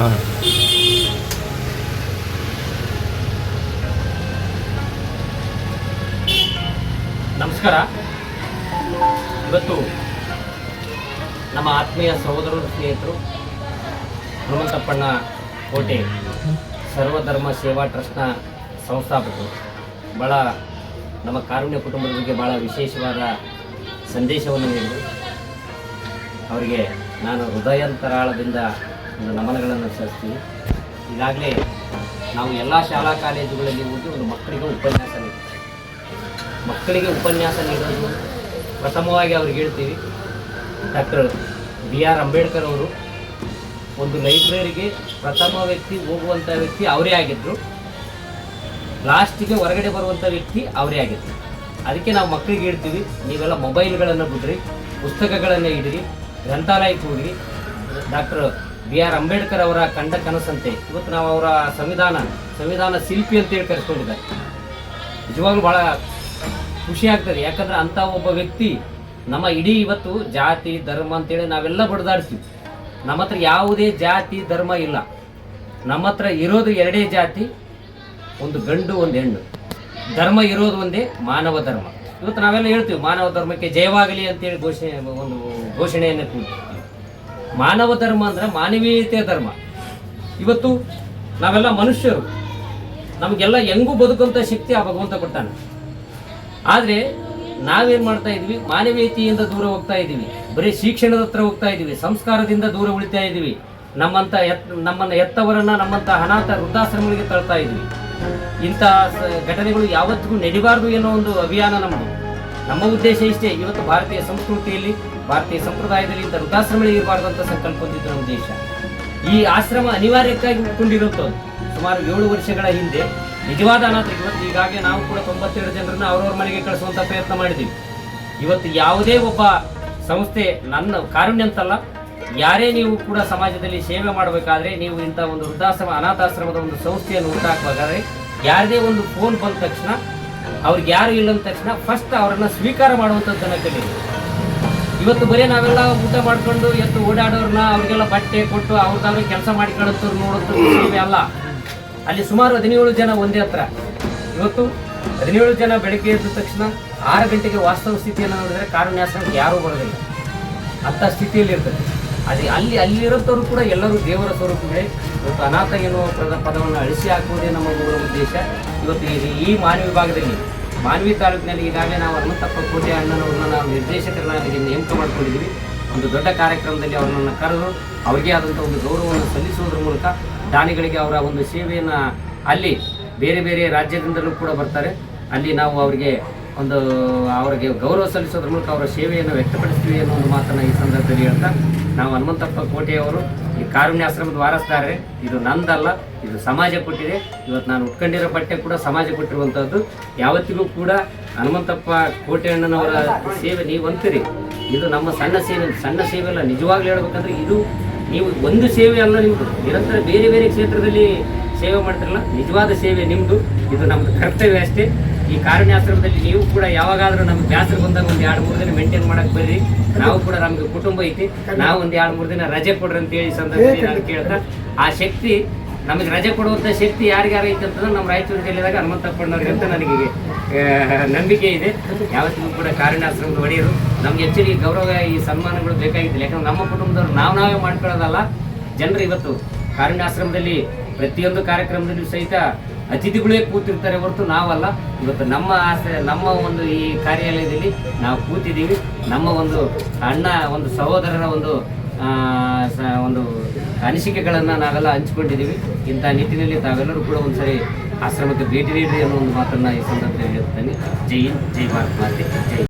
ಹಾಂ. ನಮಸ್ಕಾರ. ಇವತ್ತು ನಮ್ಮ ಆತ್ಮೀಯ ಸಹೋದರರು ಸ್ನೇಹಿತರು ಹನುಮಂತಪ್ಪಣ್ಣ ಕೋಟೆ ಸರ್ವಧರ್ಮ ಸೇವಾ ಟ್ರಸ್ಟ್ನ ಸಂಸ್ಥಾಪಕರು ಭಾಳ ನಮ್ಮ ಕಾರುಣ್ಯ ಕುಟುಂಬದ ಬಗ್ಗೆ ಭಾಳ ವಿಶೇಷವಾದ ಸಂದೇಶವನ್ನು ನೀಡಿದರು. ಅವರಿಗೆ ನಾನು ಹೃದಯಾಂತರಾಳದಿಂದ ಒಂದು ನಮನಗಳನ್ನು ಸಲ್ಲಿಸ್ತೀನಿ. ಈಗಾಗಲೇ ನಾವು ಎಲ್ಲ ಶಾಲಾ ಕಾಲೇಜುಗಳಲ್ಲಿ ಹೋಗಿ ಒಂದು ಮಕ್ಕಳಿಗೆ ಉಪನ್ಯಾಸ ನೀಡೋದು ಪ್ರಥಮವಾಗಿ ಅವ್ರಿಗೆ ಹೇಳ್ತೀವಿ. ಡಾಕ್ಟರ್ BR ಅಂಬೇಡ್ಕರ್ ಅವರು ಒಂದು ಲೈಬ್ರರಿಗೆ ಪ್ರಥಮ ವ್ಯಕ್ತಿ ಹೋಗುವಂಥ ವ್ಯಕ್ತಿ ಅವರೇ ಆಗಿದ್ದರು, ಲಾಸ್ಟಿಗೆ ಹೊರಗಡೆ ಬರುವಂಥ ವ್ಯಕ್ತಿ ಅವರೇ ಆಗಿದ್ದರು. ಅದಕ್ಕೆ ನಾವು ಮಕ್ಕಳಿಗೆ ಹೇಳ್ತೀವಿ, ನೀವೆಲ್ಲ ಮೊಬೈಲ್ಗಳನ್ನು ಬಿಡ್ರಿ, ಪುಸ್ತಕಗಳನ್ನು ಇಡಿರಿ, ಗ್ರಂಥಾಲಯಕ್ಕೆ ಹೋಗಿರಿ. ಡಾಕ್ಟರ್ BR ಅಂಬೇಡ್ಕರ್ ಅವರ ಕಂಡ ಕನಸಂತೆ ಇವತ್ತು ನಾವು ಅವರ ಸಂವಿಧಾನ ಶಿಲ್ಪಿ ಅಂತೇಳಿ ಕರೆಸ್ಕೊಂಡಿದ್ದಾರೆ. ನಿಜವಾಗ್ಲೂ ಭಾಳ ಖುಷಿ ಆಗ್ತದೆ. ಯಾಕಂದರೆ ಅಂಥ ಒಬ್ಬ ವ್ಯಕ್ತಿ ನಮ್ಮ ಇಡೀ ಇವತ್ತು ಜಾತಿ ಧರ್ಮ ಅಂತೇಳಿ ನಾವೆಲ್ಲ ಬಡ್ದಾಡ್ತೀವಿ. ನಮ್ಮ ಹತ್ರ ಯಾವುದೇ ಜಾತಿ ಧರ್ಮ ಇಲ್ಲ. ನಮ್ಮ ಹತ್ರ ಇರೋದು ಎರಡೇ ಜಾತಿ, ಒಂದು ಗಂಡು ಒಂದು ಹೆಣ್ಣು. ಧರ್ಮ ಇರೋದು ಒಂದೇ, ಮಾನವ ಧರ್ಮ. ಇವತ್ತು ನಾವೆಲ್ಲ ಹೇಳ್ತೀವಿ ಮಾನವ ಧರ್ಮಕ್ಕೆ ಜಯವಾಗಲಿ ಅಂತೇಳಿ ಘೋಷಣೆಯನ್ನು ಕೂಡ್ತೀವಿ. ಮಾನವ ಧರ್ಮ ಅಂದರೆ ಮಾನವೀಯತೆಯ ಧರ್ಮ. ಇವತ್ತು ನಾವೆಲ್ಲ ಮನುಷ್ಯರು, ನಮಗೆಲ್ಲ ಹೆಂಗೂ ಬದುಕುವಂಥ ಶಕ್ತಿ ಆ ಭಗವಂತ ಕೊಟ್ಟಾನೆ. ಆದರೆ ನಾವೇನು ಮಾಡ್ತಾ ಇದ್ವಿ, ಮಾನವೀಯತೆಯಿಂದ ದೂರ ಹೋಗ್ತಾ ಇದ್ದೀವಿ, ಬರೀ ಶಿಕ್ಷಣದ ಹತ್ರ ಹೋಗ್ತಾ ಇದ್ದೀವಿ, ಸಂಸ್ಕಾರದಿಂದ ದೂರ ಉಳಿತಾ ಇದ್ದೀವಿ. ನಮ್ಮನ್ನು ಎತ್ತವರನ್ನು ನಮ್ಮಂಥ ಅನಾಥ ವೃದ್ಧಾಶ್ರಮಗಳಿಗೆ ತಳ್ತಾ ಇದ್ವಿ. ಇಂಥ ಘಟನೆಗಳು ಯಾವತ್ತಿಗೂ ನಡಿಬಾರ್ದು ಅನ್ನೋ ಒಂದು ಅಭಿಯಾನ ನಮ್ಮದು. ನಮ್ಮ ಉದ್ದೇಶ ಇಷ್ಟೇ. ಇವತ್ತು ಭಾರತೀಯ ಸಂಸ್ಕೃತಿಯಲ್ಲಿ, ಭಾರತೀಯ ಸಂಪ್ರದಾಯದಲ್ಲಿ ಇಂಥ ವೃದ್ಧಾಶ್ರಮಗಳಿಗೆ ಇರಬಾರ್ದು ಅಂತ ಸಂಕಲ್ಪ ಹೊಂದಿದ್ದು ನಮ್ಮ ದೇಶ. ಈ ಆಶ್ರಮ ಅನಿವಾರ್ಯಕ್ಕಾಗಿ ಉಟ್ಕೊಂಡಿರುತ್ತದೆ. ಸುಮಾರು 7 ವರ್ಷಗಳ ಹಿಂದೆ ನಿಜವಾದ ಅನಾಥರಿಗೆ ಇವತ್ತು ಈಗಾಗಲೇ ನಾವು ಕೂಡ 92 ಜನರನ್ನು ಅವ್ರವ್ರ ಮನೆಗೆ ಕಳಿಸುವಂಥ ಪ್ರಯತ್ನ ಮಾಡಿದ್ದೀವಿ. ಇವತ್ತು ಯಾವುದೇ ಒಬ್ಬ ಸಂಸ್ಥೆ, ನನ್ನ ಕಾರುಣ್ಯ ಅಂತಲ್ಲ, ಯಾರೇ ನೀವು ಕೂಡ ಸಮಾಜದಲ್ಲಿ ಸೇವೆ ಮಾಡಬೇಕಾದ್ರೆ ನೀವು ಇಂಥ ಒಂದು ವೃದ್ಧಾಶ್ರಮ ಅನಾಥಾಶ್ರಮದ ಒಂದು ಸಂಸ್ಥೆಯನ್ನು ಹುಟ್ಟಾಕಬೇಕಾದ್ರೆ ಯಾರದೇ ಒಂದು ಫೋನ್ ಬಂದ ತಕ್ಷಣ, ಅವ್ರಿಗೆ ಯಾರು ಇಲ್ಲ ಅಂದ ತಕ್ಷಣ ಫಸ್ಟ್ ಅವರನ್ನು ಸ್ವೀಕಾರ ಮಾಡುವಂಥದ್ದನ್ನು ಕಲೀರಿ. ಇವತ್ತು ಬರೀ ನಾವೆಲ್ಲ ಊಟ ಮಾಡ್ಕೊಂಡು ಎದ್ದು ಓಡಾಡೋರನ್ನ ಅವ್ರಿಗೆಲ್ಲ ಬಟ್ಟೆ ಕೊಟ್ಟು ಅವ್ರದ್ದಾದ್ರೆ ಕೆಲಸ ಮಾಡಿಕೊಳ್ಳೋದು ನೋಡೋದು ಸೇವೆ ಅಲ್ಲ. ಅಲ್ಲಿ ಸುಮಾರು 17 ಜನ ಒಂದೇ ಹತ್ರ. ಇವತ್ತು 17 ಜನ ಬೆಳಗ್ಗೆ ಎದ್ದ ತಕ್ಷಣ 6 ಗಂಟೆಗೆ ವಾಸ್ತವ ಸ್ಥಿತಿಯನ್ನು ನೋಡಿದರೆ ಕಾರುಣ್ಯಾಶ್ರಮಕ್ಕೆ ಯಾರೂ ಬರೋದಿಲ್ಲ. ಅಂಥ ಸ್ಥಿತಿಯಲ್ಲಿ ಇರ್ತದೆ. ಅಲ್ಲಿರೋಂಥವ್ರು ಕೂಡ ಎಲ್ಲರೂ ದೇವರ ಸ್ವರೂಪಗಳೇ. ಇವತ್ತು ಅನಾಥ ಎನ್ನುವ ಪದವನ್ನು ಅಳಿಸಿ ಹಾಕುವುದೇ ನಮ್ಮ ಮೂಲ ಉದ್ದೇಶ. ಇವತ್ತು ಈ ಮಾನವಿ ಭಾಗದಲ್ಲಿ, ಮಾನವಿ ತಾಲೂಕಿನಲ್ಲಿ ಈಗಾಗಲೇ ನಾವು ಹನುಮಂತಪ್ಪ ಕೋಟೆ ಅಣ್ಣನವ್ರನ್ನ ನಾವು ನಿರ್ದೇಶಕರನ್ನಾಗಿ ನೇಮಕ ಮಾಡ್ಕೊಂಡಿದ್ದೀವಿ. ಒಂದು ದೊಡ್ಡ ಕಾರ್ಯಕ್ರಮದಲ್ಲಿ ಅವರನ್ನು ಕರೆದು ಅವರಿಗೆ ಆದಂಥ ಒಂದು ಗೌರವವನ್ನು ಸಲ್ಲಿಸುವುದರ ಮೂಲಕ ದಾನಿಗಳಿಗೆ ಅವರ ಒಂದು ಸೇವೆಯನ್ನು, ಅಲ್ಲಿ ಬೇರೆ ಬೇರೆ ರಾಜ್ಯದಿಂದಲೂ ಕೂಡ ಬರ್ತಾರೆ, ಅಲ್ಲಿ ನಾವು ಅವರಿಗೆ ಗೌರವ ಸಲ್ಲಿಸೋದ್ರ ಮೂಲಕ ಅವರ ಸೇವೆಯನ್ನು ವ್ಯಕ್ತಪಡಿಸ್ತೀವಿ ಅನ್ನೋ ಒಂದು ಮಾತನ್ನು ಈ ಸಂದರ್ಭದಲ್ಲಿ ಹೇಳ್ತಾ, ನಾವು ಹನುಮಂತಪ್ಪ ಕೋಟೆಯವರು ಈ ಕಾರುಣ್ಯಾಶ್ರಮದ ವಾರಸ್ದಾರರೇ. ಇದು ನಂದಲ್ಲ, ಇದು ಸಮಾಜ ಕೊಟ್ಟಿದೆ. ಇವತ್ತು ನಾನು ಉಟ್ಕೊಂಡಿರೋ ಬಟ್ಟೆ ಕೂಡ ಸಮಾಜ ಕೊಟ್ಟಿರುವಂಥದ್ದು. ಯಾವತ್ತಿಗೂ ಕೂಡ ಹನುಮಂತಪ್ಪ ಕೋಟೆ ಅಣ್ಣನವರ ಸೇವೆ ನೀವು ಅಂತೀರಿ, ಇದು ನಮ್ಮ ಸಣ್ಣ ಸೇವೆ ಅಲ್ಲ. ನಿಜವಾಗ್ಲೂ ಹೇಳ್ಬೇಕಂದ್ರೆ ಇದು ನೀವು ಒಂದು ಸೇವೆ ಅಲ್ಲ, ನಿಮ್ಮದು ನಿರಂತರ ಬೇರೆ ಬೇರೆ ಕ್ಷೇತ್ರದಲ್ಲಿ ಸೇವೆ ಮಾಡ್ತಿರಲ್ಲ, ನಿಜವಾದ ಸೇವೆ ನಿಮ್ಮದು. ಇದು ನಮ್ಮದು ಕರ್ತವ್ಯ ಅಷ್ಟೇ. ಈ ಕಾರುಣ್ಯಾಶ್ರಮದಲ್ಲಿ ನೀವು ಕೂಡ ಯಾವಾಗಾದರೂ ನಮ್ಗೆ ಬೇಸರ ಬಂದಾಗ ಒಂದು 2-3 ದಿನ ಮೇಂಟೈನ್ ಮಾಡಕ್ಕೆ ಬರ್ರಿ. ನಾವು ಕೂಡ ನಮಗೆ ಕುಟುಂಬ ಐತಿ, ನಾವು ಒಂದು 2-3 ದಿನ ರಜೆ ಕೊಡ್ರಿ ಅಂತೇಳಿ ಸಂದರ್ಭದಲ್ಲಿ ನಾನು ಕೇಳ್ತಾ, ಆ ಶಕ್ತಿ ನಮಗೆ ರಜೆ ಕೊಡುವಂಥ ಶಕ್ತಿ ಯಾರಿಗಾರು ಐತೆ ಅಂತಂದ್ರೆ ನಮ್ಮ ರಾಯಚೂರು ಜಿಲ್ಲೆದಾಗ ಹನುಮಂತಪ್ಪಣ್ಣವ್ರಿಗೆ ಅಂತ ನನಗೆ ನಂಬಿಕೆ ಇದೆ. ಯಾವತ್ತಿಗೂ ಕೂಡ ಕಾರುಣ್ಯಾಶ್ರಮದ ಒಡೆಯರು ನಮ್ಗೆ ಹೆಚ್ಚಿಗೆ ಗೌರವ, ಈ ಸನ್ಮಾನಗಳು ಬೇಕಾಗಿದ್ದಿಲ್ಲ. ಯಾಕಂದ್ರೆ ನಮ್ಮ ಕುಟುಂಬದವ್ರು ನಾವೇ ಮಾಡ್ಕೊಳ್ಳೋದಲ್ಲ. ಜನರು ಇವತ್ತು ಕಾರುಣ್ಯಾಶ್ರಮದಲ್ಲಿ ಪ್ರತಿಯೊಂದು ಕಾರ್ಯಕ್ರಮದಲ್ಲೂ ಸಹಿತ ಅತಿಥಿಗಳೇ ಕೂತಿರ್ತಾರೆ ಹೊರತು ನಾವಲ್ಲ. ಇವತ್ತು ನಮ್ಮ ಒಂದು ಈ ಕಾರ್ಯಾಲಯದಲ್ಲಿ ನಾವು ಕೂತಿದ್ದೀವಿ. ನಮ್ಮ ಒಂದು ಒಂದು ಸಹೋದರರ ಒಂದು ಅನಿಸಿಕೆಗಳನ್ನು ನಾವೆಲ್ಲ ಹಂಚ್ಕೊಂಡಿದ್ದೀವಿ. ಇಂಥ ನಿಟ್ಟಿನಲ್ಲಿ ತಾವೆಲ್ಲರೂ ಕೂಡ ಒಂದ್ಸರಿ ಆಶ್ರಮಕ್ಕೆ ಭೇಟಿ ನೀಡಿ ಅನ್ನೋ ಒಂದು ಮಾತನ್ನು ಈ ಸಂದರ್ಭದಲ್ಲಿ ಹೇಳ್ತೇನೆ. ಜೈ ಹಿಂದ್, ಜೈ ಭಾರತ್ ಮಾತೆ, ಜೈ.